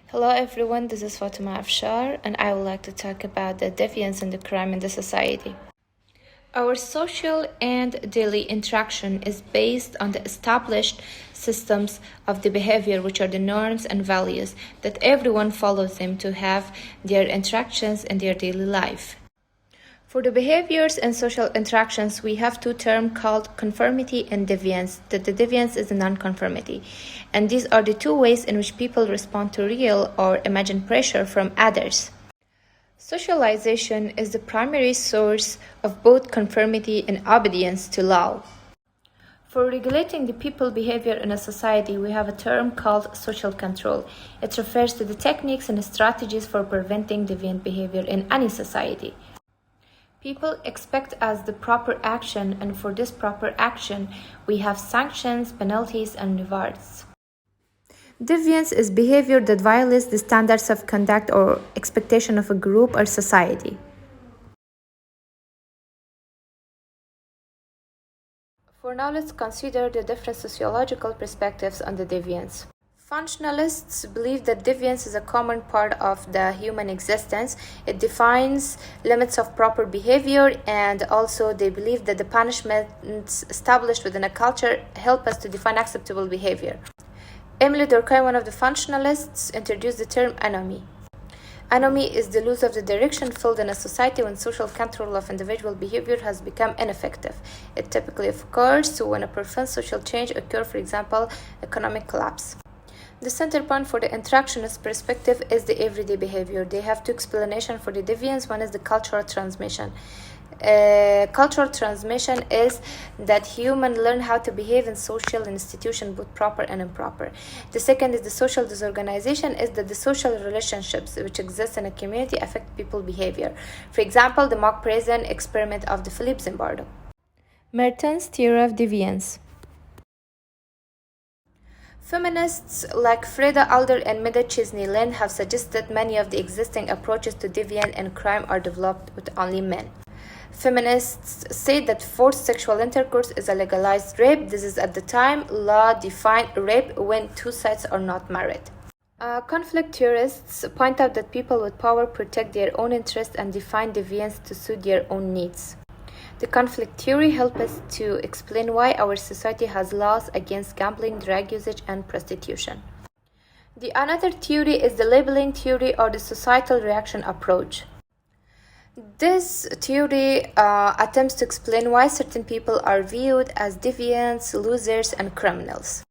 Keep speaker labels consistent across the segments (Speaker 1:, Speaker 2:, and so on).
Speaker 1: Hello everyone, this is Fatima Afshar and I would like to talk about the deviance and the crime in the society. Our social and daily interaction is based on the established systems of the behavior, which are the norms and values that everyone follows them to have their interactions in their daily life. For the behaviors and social interactions, we have two terms called conformity and deviance. The deviance is the non-conformity. And these are the two ways in which people respond to real or imagined pressure from others. Socialization is the primary source of both conformity and obedience to law. For regulating the people behavior in a society, we have a term called social control. It refers to the techniques and strategies for preventing deviant behavior in any society. People expect us the proper action, and for this proper action, we have sanctions, penalties, and rewards. Deviance is behavior that violates the standards of conduct or expectation of a group or society. For now, let's consider the different sociological perspectives on the deviance. Functionalists believe that deviance is a common part of the human existence. It defines limits of proper behavior, and also they believe that the punishments established within a culture help us to define acceptable behavior. Emily Durkheim, one of the functionalists, introduced the term anomie. Anomie is the loss of the direction filled in a society when social control of individual behavior has become ineffective. It typically occurs when a profound social change occurs, for example, economic collapse. The center point for the interactionist perspective is the everyday behavior. They have two explanations for the deviance. One is the cultural transmission. Cultural transmission is that humans learn how to behave in social institutions, both proper and improper. The second is the social disorganization, is that the social relationships which exist in a community affect people's behavior. For example, the mock prison experiment of the Philippe Zimbardo. Merton's theory of deviance. Feminists like Freda Alder and Mida Chesney-Lynn have suggested many of the existing approaches to deviance and crime are developed with only men. Feminists say that forced sexual intercourse is a legalized rape. This is at the time law defined rape when two sides are not married. Conflict theorists point out that people with power protect their own interests and define deviance to suit their own needs. The conflict theory helps us to explain why our society has laws against gambling, drug usage, and prostitution. The another theory is the labeling theory or the societal reaction approach. This theory attempts to explain why certain people are viewed as deviants, losers, and criminals.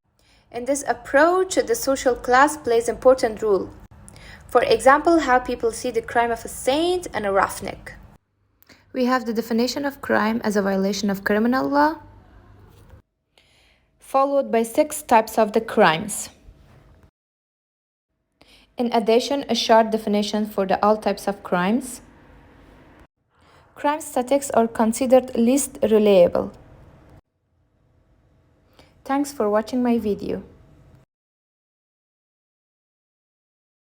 Speaker 1: In this approach, the social class plays an important role. For example, how people see the crime of a saint and a roughneck. We have the definition of crime as a violation of criminal law, followed by 6 types of the crimes. In addition, a short definition for all types of crimes. Crime statistics are considered least reliable. Thanks for watching my video.